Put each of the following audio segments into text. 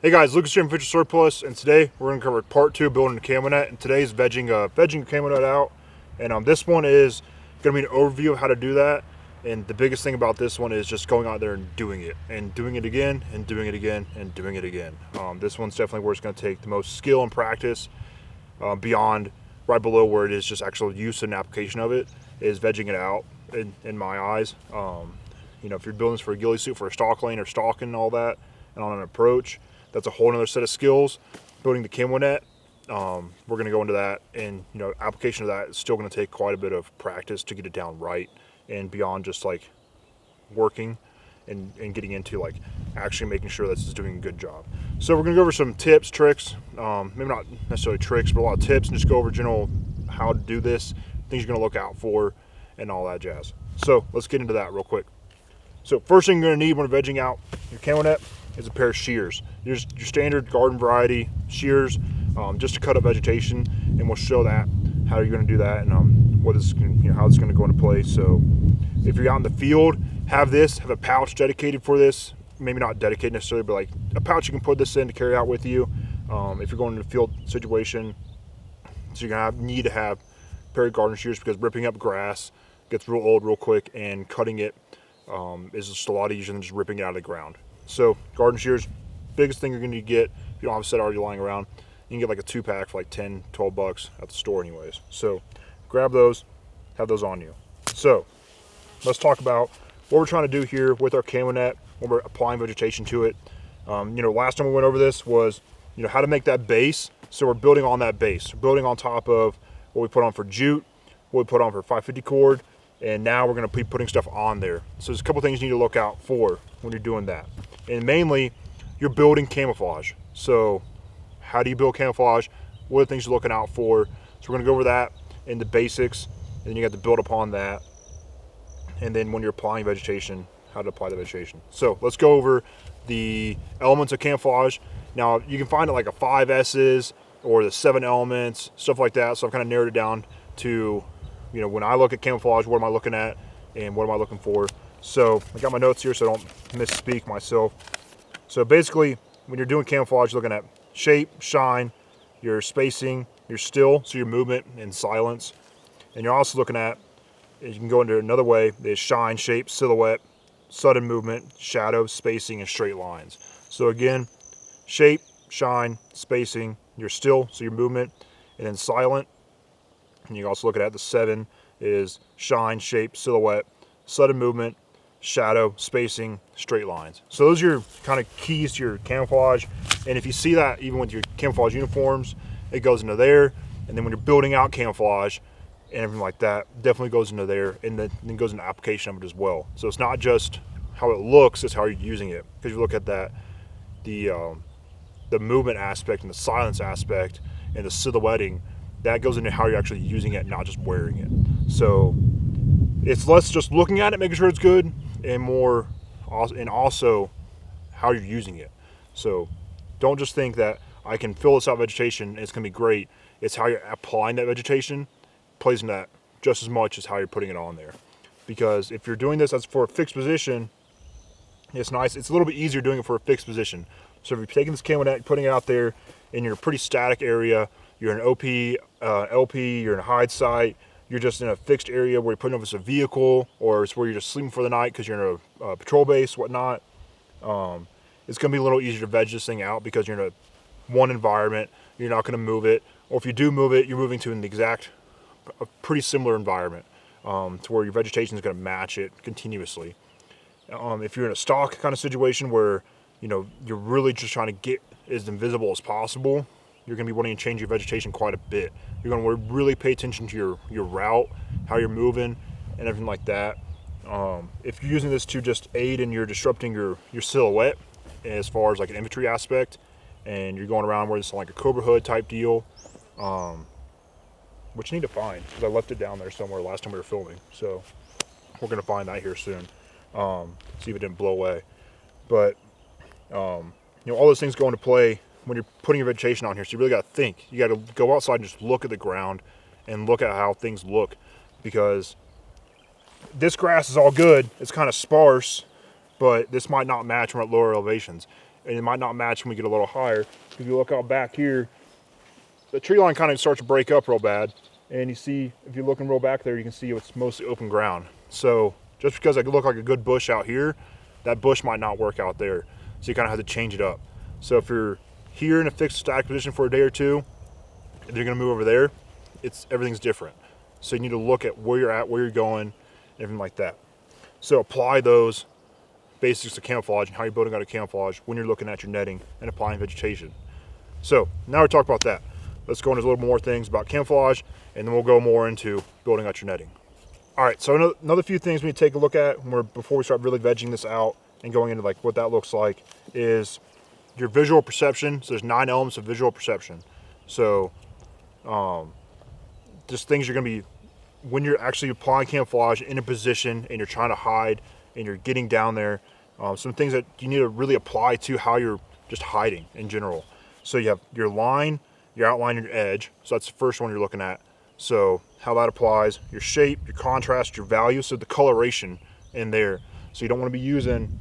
Hey guys, Lucas here from Future Surplus, and today we're going to cover part 2 building a camo net, and today's vegging a camo net out. And this one is going to be an overview of how to do that, and the biggest thing about this one is just going out there and doing it again, and doing it again, and doing it again. This one's definitely where it's going to take the most skill and practice, beyond right below where it is just actual use and application of it, is vegging it out, in my eyes. If you're building this for a ghillie suit, for a stalk lane or stalking and all that, and on an approach, that's a whole other set of skills. Building the camo net, we're going to go into that, and application of that is still going to take quite a bit of practice to get it down right, and beyond just like working and getting into like actually making sure that this is doing a good job. So we're going to go over some tips, tricks, maybe not necessarily tricks, but a lot of tips, and just go over general how to do this, things you're going to look out for, and all that jazz. So let's get into that real quick. So first thing you're going to need when vegging out your camo net is a pair of shears. Your standard garden variety shears, just to cut up vegetation, and we'll show that how you're going to do that, and how it's going to go into play. So if you're out in the field, have a pouch dedicated for this. Maybe not dedicated necessarily, but like a pouch you can put this in to carry out with you. If you're going into a field situation, so you're going to need to have a pair of garden shears, because ripping up grass gets real old real quick, and cutting it is just a lot easier than just ripping it out of the ground. So garden shears, biggest thing you're going to get if you don't have a set already lying around. You can get like a 2-pack for like 10, 12 bucks at the store anyways. So grab those, have those on you. So let's talk about what we're trying to do here with our camo net when we're applying vegetation to it. Last time we went over this was, how to make that base. So we're building on that base. We're building on top of what we put on for jute, what we put on for 550 cord, and now we're going to be putting stuff on there. So there's a couple things you need to look out for when you're doing that. And mainly, you're building camouflage. So how do you build camouflage? What are the things you're looking out for? So we're going to go over that in the basics, and then you got to build upon that. And then when you're applying vegetation, how to apply the vegetation. So let's go over the elements of camouflage. Now, you can find it like a 5 S's or the 7 elements, stuff like that. So I've kind of narrowed it down to, when I look at camouflage, what am I looking at and what am I looking for? So I got my notes here so I don't misspeak myself. So basically, when you're doing camouflage, you're looking at shape, shine, your spacing, your still, so your movement and silence. And you're also looking at, you can go into another way, is shine, shape, silhouette, sudden movement, shadow, spacing, and straight lines. So again, shape, shine, spacing, your still, so your movement, and then silent. And you also look at the 7 is shine, shape, silhouette, sudden movement, shadow, spacing, straight lines. So those are your kind of keys to your camouflage. And if you see that even with your camouflage uniforms, it goes into there. And then when you're building out camouflage and everything like that, definitely goes into there, and then goes into application of it as well. So it's not just how it looks, it's how you're using it. Because you look at that, the movement aspect and the silence aspect and the silhouetting, that goes into how you're actually using it, not just wearing it. So it's less just looking at it, making sure it's good, and more, and also how you're using it. So don't just think that I can fill this out vegetation and it's going to be great. It's how you're applying that vegetation plays in that just as much as how you're putting it on there. Because if you're doing this as for a fixed position, it's nice. It's a little bit easier doing it for a fixed position. So if you're taking this camo net, putting it out there in your pretty static area, you're in an OP, LP, you're in a hide site, you're just in a fixed area where you're putting up as a vehicle, or it's where you're just sleeping for the night because you're in a patrol base, whatnot. It's going to be a little easier to veg this thing out because you're in one environment. You're not going to move it. Or if you do move it, you're moving to a pretty similar environment, to where your vegetation is going to match it continuously. If you're in a stalk kind of situation where, you're really just trying to get as invisible as possible, you're going to be wanting to change your vegetation quite a bit. You're going to really pay attention to your route, how you're moving, and everything like that. If you're using this to just aid in your disrupting your silhouette, as far as like an infantry aspect, and you're going around where it's like a Cobra Hood type deal, which you need to find, because I left it down there somewhere last time we were filming. So we're going to find that here soon. See if it didn't blow away. But, all those things go into play when you're putting your vegetation on here. So you really got to think. You got to go outside and just look at the ground and look at how things look, because this grass is all good. It's kind of sparse, but this might not match from at lower elevations. and it might not match when we get a little higher. If you look out back here, the tree line kind of starts to break up real bad. And you see, if you're looking real back there, you can see it's mostly open ground. So just because I look like a good bush out here, that bush might not work out there. So you kind of have to change it up. So if you're here in a fixed static position for a day or two, and you're gonna move over there, everything's different. So you need to look at where you're at, where you're going, everything like that. So apply those basics of camouflage and how you're building out a camouflage when you're looking at your netting and applying vegetation. So now we talk about that. Let's go into a little more things about camouflage, and then we'll go more into building out your netting. All right, so another few things we need to take a look at before we start really vegging this out and going into like what that looks like is your visual perception. So there's 9 elements of visual perception. So just things you're gonna be, when you're actually applying camouflage in a position and you're trying to hide and you're getting down there, some things that you need to really apply to how you're just hiding in general. So you have your line, your outline, and your edge. So that's the first one you're looking at. So how that applies, your shape, your contrast, your value, so the coloration in there. So you don't want to be using,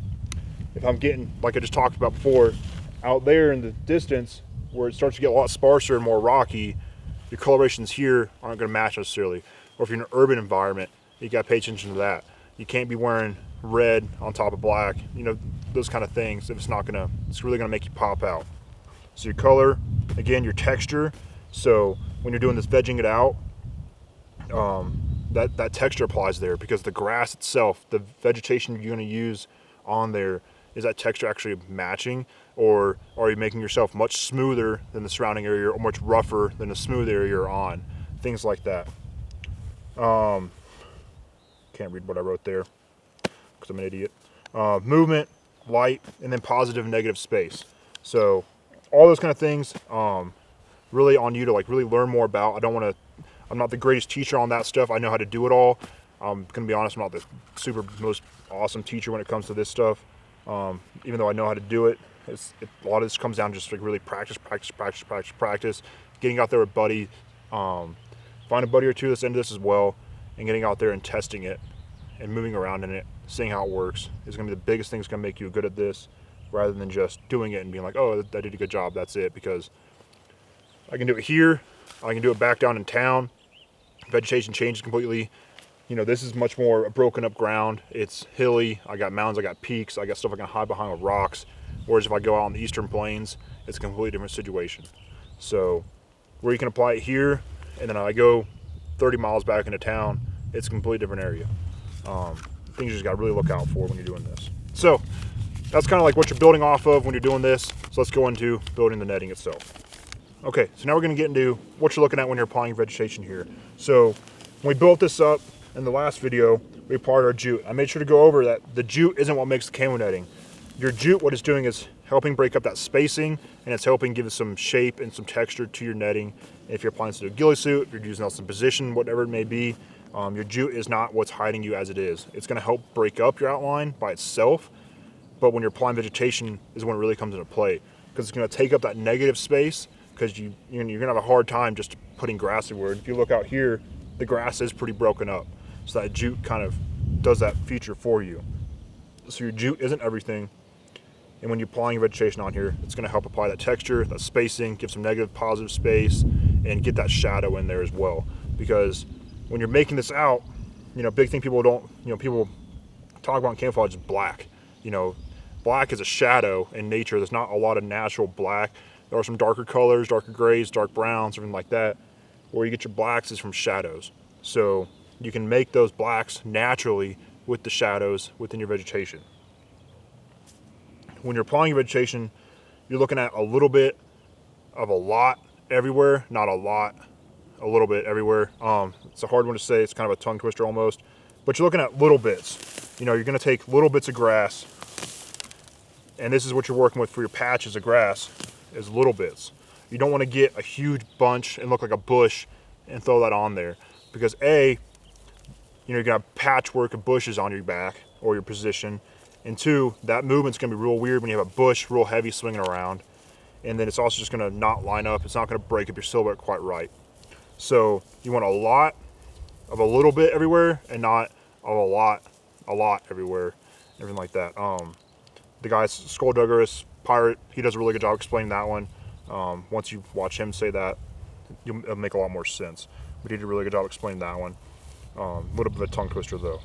if I'm getting, like I just talked about before, out there in the distance where it starts to get a lot sparser and more rocky, your colorations here aren't going to match necessarily. Or if you're in an urban environment, you got to pay attention to that. You can't be wearing red on top of black, you know, those kind of things. If it's really going to make you pop out. So your color, again, your texture. So when you're doing this vegging it out, that texture applies there because the grass itself, the vegetation you're going to use on there, is that texture actually matching, or are you making yourself much smoother than the surrounding area or much rougher than the smooth area you're on? Things like that. Can't read what I wrote there because I'm an idiot. Movement, light, and then positive and negative space. So all those kind of things really on you to like really learn more about. I'm not the greatest teacher on that stuff. I know how to do it all. I'm gonna be honest, I'm not the most awesome teacher when it comes to this stuff. Even though I know how to do it, a lot of this comes down to just like really practice. Getting out there with buddy, find a buddy or two that's into this as well, and getting out there and testing it and moving around in it, seeing how it works is gonna be the biggest thing that's gonna make you good at this, rather than just doing it and being like, oh, I did a good job, that's it. Because I can do it here, I can do it back down in town. Vegetation changes completely. You know, this is much more a broken up ground. It's hilly. I got mountains, I got peaks, I got stuff I can hide behind with rocks. Whereas if I go out on the eastern plains, it's a completely different situation. So where you can apply it here, and then I go 30 miles back into town, it's a completely different area. Things you just gotta really look out for when you're doing this. So that's kind of like what you're building off of when you're doing this. So let's go into building the netting itself. Okay, so now we're gonna get into what you're looking at when you're applying vegetation here. So when we built this up in the last video, we applied our jute. I made sure to go over that the jute isn't what makes the camo netting. Your jute, what it's doing is helping break up that spacing, and it's helping give it some shape and some texture to your netting. And if you're applying this to a ghillie suit, if you're using else in position, whatever it may be, your jute is not what's hiding you as it is. It's gonna help break up your outline by itself, but when you're applying vegetation is when it really comes into play, because it's gonna take up that negative space, because you're gonna have a hard time just putting grass everywhere. If you look out here, the grass is pretty broken up. So that jute kind of does that feature for you. So your jute isn't everything. And when you're applying your vegetation on here, it's gonna help apply that texture, that spacing, give some negative, positive space, and get that shadow in there as well. Because when you're making this out, you know, big thing people talk about in camouflage is black. You know, black is a shadow in nature. There's not a lot of natural black. There are some darker colors, darker grays, dark browns, something like that. Where you get your blacks is from shadows. So you can make those blacks naturally with the shadows within your vegetation. When you're applying your vegetation, you're looking at a little bit of a lot everywhere, not a lot, a little bit everywhere. It's a hard one to say, it's kind of a tongue twister almost, but you're looking at little bits. You know, you're gonna take little bits of grass, and this is what you're working with for your patches of grass, is little bits. You don't wanna get a huge bunch and look like a bush and throw that on there, because A, you know, you're gonna have patchwork of bushes on your back or your position, and two, that movement's gonna be real weird when you have a bush real heavy swinging around, and then it's also just gonna not line up. It's not gonna break up your silhouette quite right. So you want a lot of a little bit everywhere, and not of a lot everywhere, everything like that. The guy Skullduggerus Pirate, he does a really good job explaining that one. Once you watch him say that, it'll make a lot more sense. But he did a really good job explaining that one. A little bit of a tongue twister though.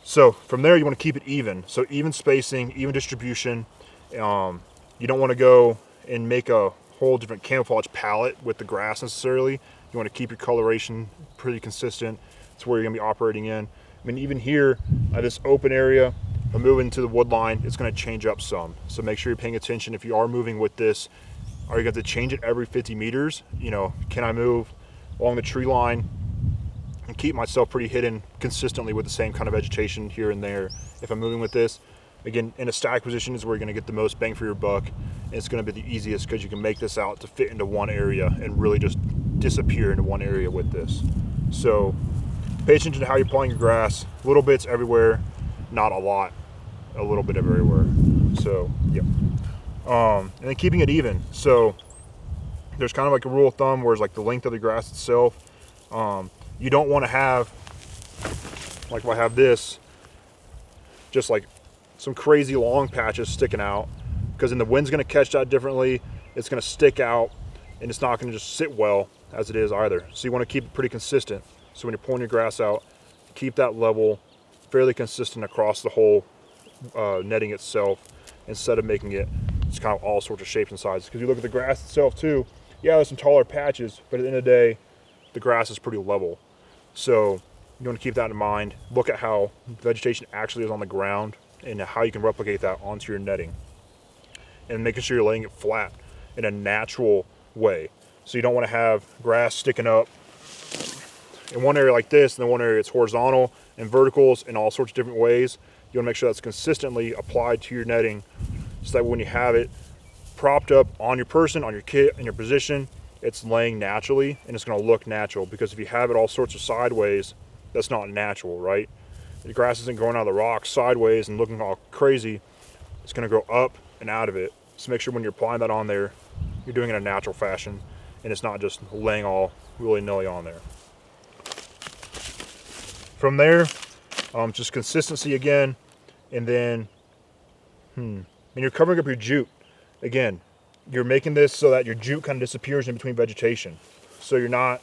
So from there, you want to keep it even. So even spacing, even distribution. You don't want to go and make a whole different camouflage palette with the grass necessarily. You want to keep your coloration pretty consistent. It's where you're going to be operating in. I mean, even here, this open area, I'm moving to the wood line, it's going to change up some. So make sure you're paying attention. If you are moving with this, are you going to change it every 50 meters? You know, can I move along the tree line and keep myself pretty hidden consistently with the same kind of vegetation here and there? If I'm moving with this, again, in a static position is where you're going to get the most bang for your buck. And it's going to be the easiest because you can make this out to fit into one area and really just disappear into one area with this. So pay attention to how you're pulling your grass. Little bits everywhere, not a lot. A little bit everywhere. So, yeah. And then keeping it even. So there's kind of like a rule of thumb where it's like the length of the grass itself. You don't want to have, like if I have this, just like some crazy long patches sticking out, because then the wind's going to catch that differently. It's going to stick out and it's not going to just sit well as it is either. So you want to keep it pretty consistent. So when you're pulling your grass out, keep that level fairly consistent across the whole netting itself, instead of making it it's kind of all sorts of shapes and sizes. Because you look at the grass itself too, yeah, there's some taller patches, but at the end of the day, the grass is pretty level. So you want to keep that in mind. Look at how vegetation actually is on the ground and how you can replicate that onto your netting. And making sure you're laying it flat in a natural way. So you don't want to have grass sticking up in one area like this, and then one area it's horizontal and verticals in all sorts of different ways. You want to make sure that's consistently applied to your netting, so that when you have it propped up on your person, on your kit, in your position, it's laying naturally and it's going to look natural. Because if you have it all sorts of sideways, that's not natural, right? The grass isn't growing out of the rocks sideways and looking all crazy. It's going to grow up and out of it. So make sure when you're applying that on there, you're doing it in a natural fashion and it's not just laying all willy-nilly on there. From there, just consistency again, and then and you're covering up your jute. Again, you're making this so that your jute kind of disappears in between vegetation. So you're not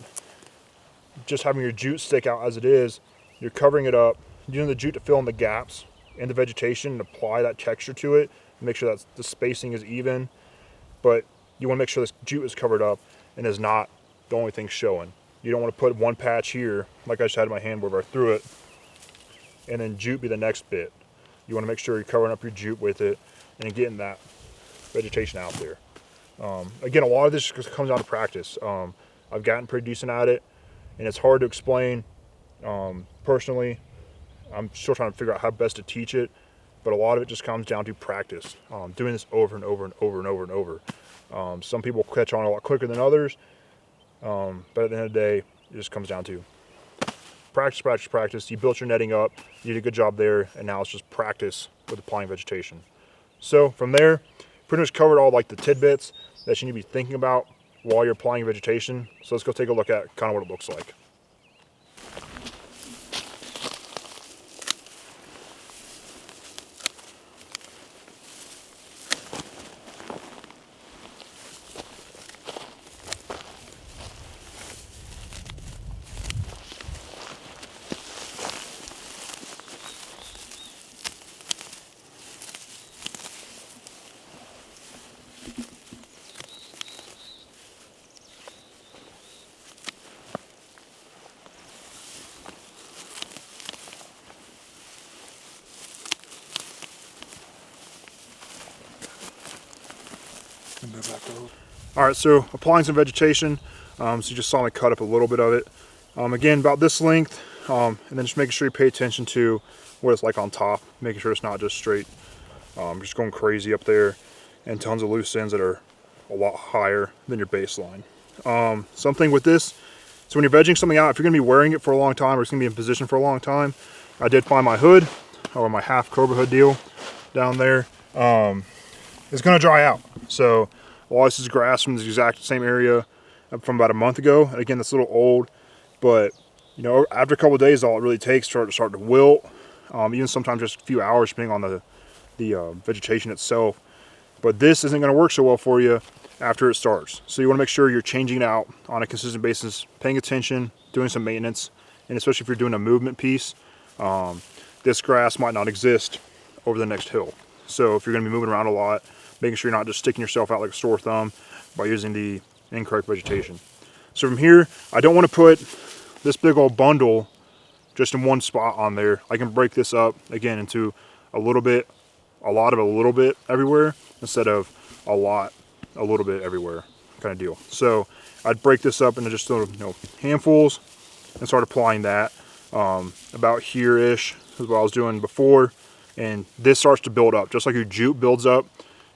just having your jute stick out as it is. You're covering it up, using the jute to fill in the gaps in the vegetation and apply that texture to it, and make sure that the spacing is even. But you want to make sure this jute is covered up and is not the only thing showing. You don't want to put one patch here, like I just had in my hand where I threw it, and then jute be the next bit. You want to make sure you're covering up your jute with it and getting that vegetation out there. Again, a lot of this just comes down to practice. I've gotten pretty decent at it, and it's hard to explain. Personally, I'm still trying to figure out how best to teach it, but a lot of it just comes down to practice. Doing this over and over and over and over and over. Some people catch on a lot quicker than others, but at the end of the day, it just comes down to practice, practice, practice. You built your netting up, you did a good job there, and now it's just practice with applying vegetation. So from there, pretty much covered all like the tidbits that you need to be thinking about while you're applying vegetation. So let's go take a look at kind of what it looks like. All right, so applying some vegetation. So you just saw me cut up a little bit of it. Again, about this length, and then just making sure you pay attention to what it's like on top, making sure it's not just straight, just going crazy up there, and tons of loose ends that are a lot higher than your baseline. Something with this, so when you're vegging something out, if you're gonna be wearing it for a long time or it's gonna be in position for a long time, I did find my hood, or my half Cobra hood deal down there. It's gonna dry out. So all this is grass from the exact same area from about a month ago. And again, that's a little old, but you know, after a couple of days, all it really takes to start to wilt. Even sometimes just a few hours, depending on the vegetation itself. but this isn't going to work so well for you after it starts. So you want to make sure you're changing it out on a consistent basis, paying attention, doing some maintenance, and especially if you're doing a movement piece, this grass might not exist over the next hill. So if you're going to be moving around a lot, making sure you're not just sticking yourself out like a sore thumb by using the incorrect vegetation. So from here, I don't want to put this big old bundle just in one spot on there. I can break this up again into a little bit, a lot of a little bit everywhere instead of a lot, a little bit everywhere kind of deal. So I'd break this up into just little, handfuls and start applying that about here-ish is what I was doing before. And this starts to build up, just like your jute builds up.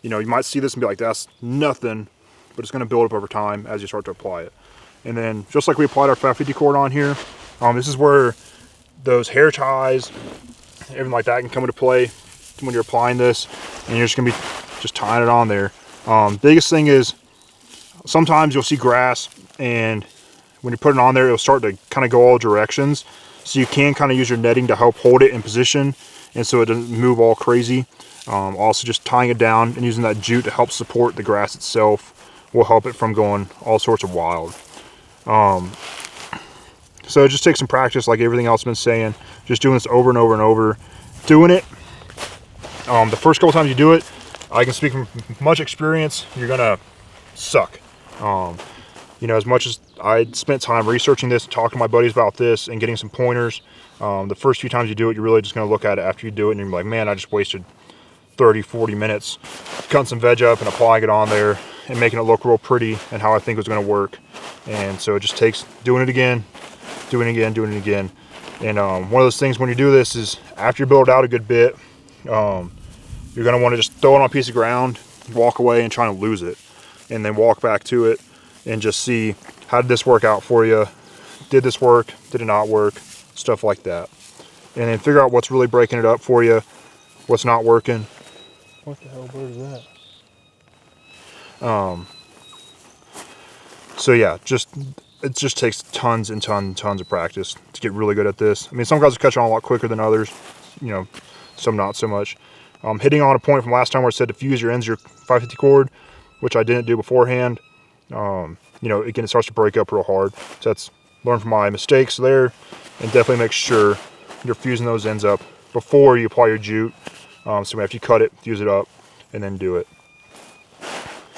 You might see this and be like, that's nothing, but it's going to build up over time as you start to apply it. And then just like we applied our 550 cord on here, this is where those hair ties, everything like that can come into play when you're applying this, and you're just going to be just tying it on there. Biggest thing is sometimes you'll see grass, and when you put it on there, it'll start to kind of go all directions. So you can kind of use your netting to help hold it in position, and so it doesn't move all crazy. Also just tying it down and using that jute to help support the grass itself will help it from going all sorts of wild. So it just takes some practice, like everything else I've been saying, just doing this over and over and over. Doing it, the first couple times you do it, I can speak from much experience, you're gonna suck. As much as I spent time researching this, talking to my buddies about this and getting some pointers, the first few times you do it, you're really just gonna look at it after you do it and you're like, man, I just wasted 30, 40 minutes cutting some veg up and applying it on there and making it look real pretty and how I think it was gonna work. And so it just takes doing it again, doing it again, doing it again. And one of those things when you do this is after you build out a good bit, you're gonna wanna just throw it on a piece of ground, walk away and try to lose it. And then walk back to it and just see, how did this work out for you? Did this work? Did it not work? Stuff like that. And then figure out what's really breaking it up for you, what's not working. What the hell bird is that? So yeah, it just takes tons and tons of practice to get really good at this. I mean, some guys will catch on a lot quicker than others, some not so much. Hitting on a point from last time where it said to fuse your ends of your 550 cord, which I didn't do beforehand. Again, it starts to break up real hard. So that's learn from my mistakes there, and definitely make sure you're fusing those ends up before you apply your jute. So after you cut it, fuse it up, and then do it.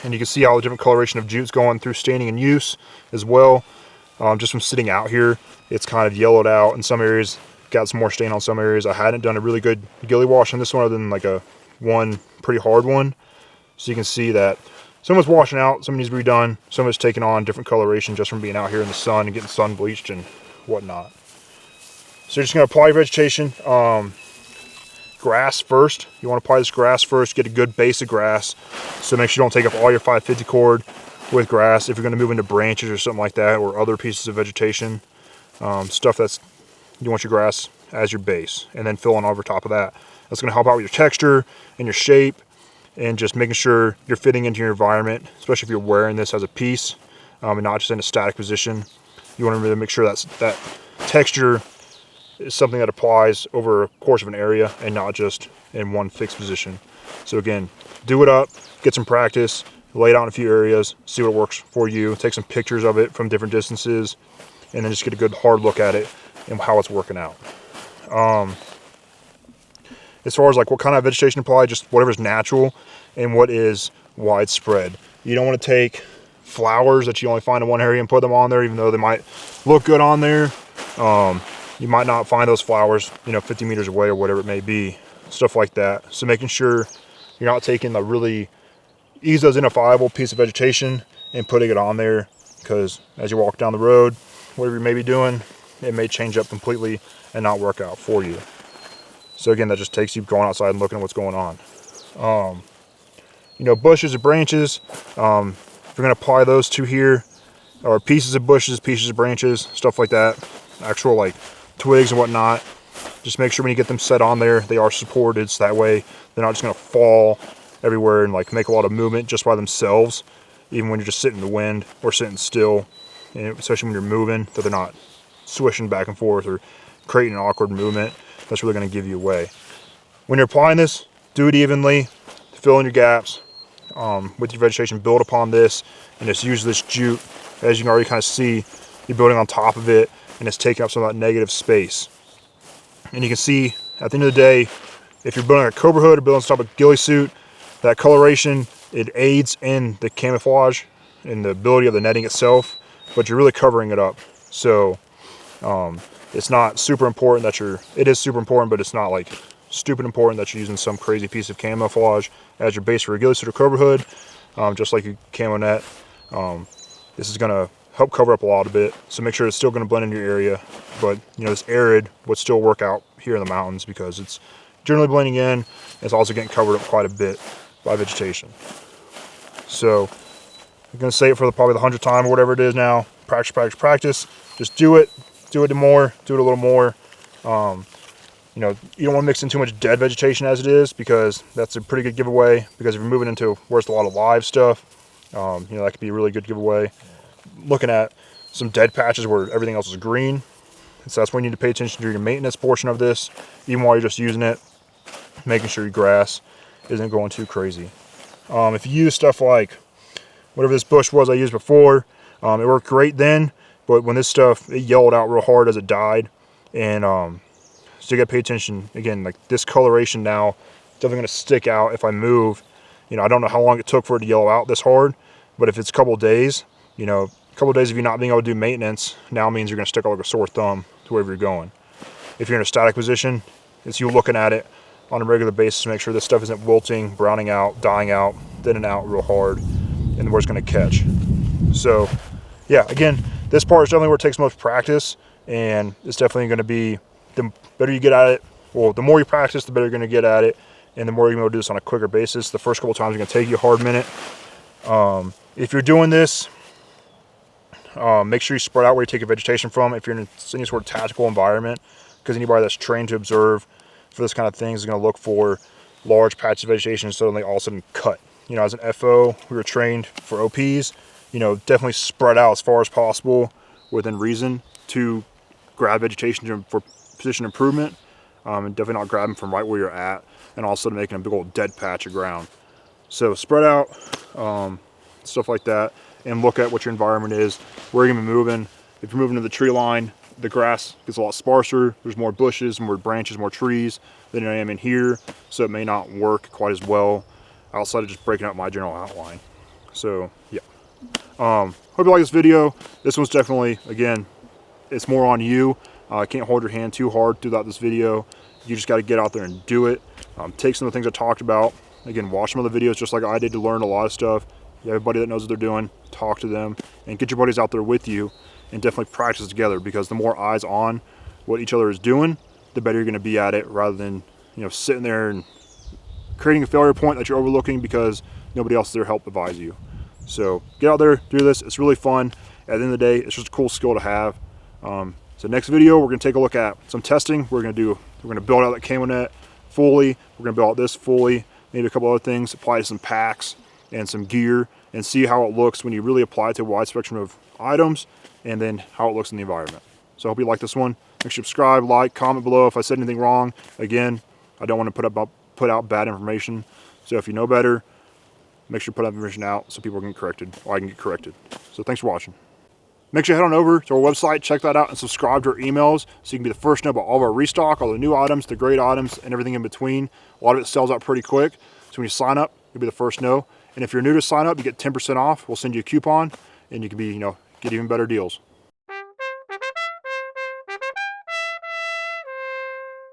And you can see how the different coloration of jute's going through staining and use as well. Just from sitting out here, it's kind of yellowed out in some areas, got some more stain on some areas. I hadn't done a really good gilly wash on this one other than like one pretty hard one. So you can see that some of it's washing out, some needs to be redone, some of it's taking on different coloration just from being out here in the sun and getting sun bleached and whatnot. So you're just going to apply your vegetation. Grass first. You want to apply this grass first, get a good base of grass. So make sure you don't take up all your 550 cord with grass. If you're going to move into branches or something like that, or other pieces of vegetation, stuff you want your grass as your base, and then fill on over top of that. That's going to help out with your texture and your shape, and just making sure you're fitting into your environment, especially if you're wearing this as a piece and not just in a static position. You want to really make sure that texture is something that applies over a course of an area and not just in one fixed position. So again, do it up, get some practice, lay it out in a few areas, see what works for you, take some pictures of it from different distances, and then just get a good hard look at it and how it's working out. As far as like what kind of vegetation to apply, just whatever's natural and what is widespread. You don't want to take flowers that you only find in one area and put them on there, even though they might look good on there. You might not find those flowers, 50 meters away or whatever it may be, stuff like that. So making sure you're not taking the really easy identifiable piece of vegetation and putting it on there, because as you walk down the road, whatever you may be doing, it may change up completely and not work out for you. So again, that just takes you going outside and looking at what's going on. Bushes or branches, if you're going to apply those to here, or pieces of bushes, pieces of branches, stuff like that, actual like twigs and whatnot, just make sure when you get them set on there, they are supported, so that way they're not just going to fall everywhere and like make a lot of movement just by themselves, even when you're just sitting in the wind or sitting still, and especially when you're moving, that they're not swishing back and forth or creating an awkward movement. That's really going to give you away. When you're applying this, do it evenly, fill in your gaps, with your vegetation, build upon this and just use this jute. As you can already kind of see, you're building on top of it and it's taking up some of that negative space. And you can see at the end of the day, if you're building a cobra hood or building on top of a ghillie suit, that coloration, it aids in the camouflage and the ability of the netting itself, but you're really covering it up. So it's not super important that it is super important, but it's not like stupid important that you're using some crazy piece of camouflage as your base for a ghillie suit or cobra hood, just like a camo net. This is gonna help cover up a lot of it, so make sure it's still gonna blend in your area, but you know, this arid would still work out here in the mountains because it's generally blending in. It's also getting covered up quite a bit by vegetation. So I'm gonna say it for probably the 100th time or whatever it is now. Practice, practice, practice. Just do it more, do it a little more. You know, you don't want to mix in too much dead vegetation as it is, because that's a pretty good giveaway. Because if you're moving into where it's a lot of live stuff, you know, that could be a really good giveaway. Looking at some dead patches where everything else is green, so that's when you need to pay attention to your maintenance portion of this, even while you're just using it, making sure your grass isn't going too crazy. If you use stuff like whatever this bush was I used before, it worked great then, but when this stuff, it yellowed out real hard as it died. And so you gotta pay attention. Again, like this coloration now, definitely gonna stick out if I move. You know, I don't know how long it took for it to yellow out this hard, but if it's a couple of days, you know, a couple of days of you not being able to do maintenance now means you're gonna stick out like a sore thumb to wherever you're going. If you're in a static position, it's you looking at it on a regular basis to make sure this stuff isn't wilting, browning out, dying out, thinning out real hard, and where it's gonna catch. So yeah, again, this part is definitely where it takes most practice, and it's definitely gonna be, the better you get at it, well, the more you practice, the better you're gonna get at it, and the more you're gonna do this on a quicker basis. The first couple of times are gonna take you a hard minute. If you're doing this, make sure you spread out where you take your vegetation from if you're in any sort of tactical environment, because anybody that's trained to observe for this kind of thing is going to look for large patches of vegetation and suddenly all of a sudden cut. You know, as an FO, we were trained for OPs, you know, definitely spread out as far as possible within reason to grab vegetation for position improvement, and definitely not grab them from right where you're at and all of a sudden making a big old dead patch of ground. So spread out, stuff like that, and look at what your environment is, where you're gonna be moving. If you're moving to the tree line, the grass gets a lot sparser. There's more bushes, more branches, more trees than I am in here, so it may not work quite as well outside of just breaking up my general outline. So yeah, hope you like this video. This one's definitely, again, it's more on you. I can't hold your hand too hard throughout this video. You just got to get out there and do it. Take some of the things I talked about. Again, watch some of the videos just like I did to learn a lot of stuff. Everybody that knows what they're doing, talk to them, and get your buddies out there with you, and definitely practice together, because the more eyes on what each other is doing, the better you're going to be at it, rather than, you know, sitting there and creating a failure point that you're overlooking because nobody else is there to help advise you. So get out there, do this. It's really fun. At the end of the day, it's just a cool skill to have. So next video, we're going to take a look at some testing. We're going to build out that camo net fully. We're going to build out this fully, maybe a couple other things, apply to some packs and some gear, and see how it looks when you really apply it to a wide spectrum of items, and then how it looks in the environment. So I hope you like this one. Make sure you subscribe, like, comment below if I said anything wrong. Again, I don't want to put out bad information. So if you know better, make sure you put that information out so people can get corrected, or I can get corrected. So thanks for watching. Make sure you head on over to our website, check that out, and subscribe to our emails so you can be the first to know about all of our restock, all the new items, the great items, and everything in between. A lot of it sells out pretty quick. So when you sign up, you'll be the first to know. And if you're new to sign up, you get 10% off. We'll send you a coupon, and you can be, you know, get even better deals.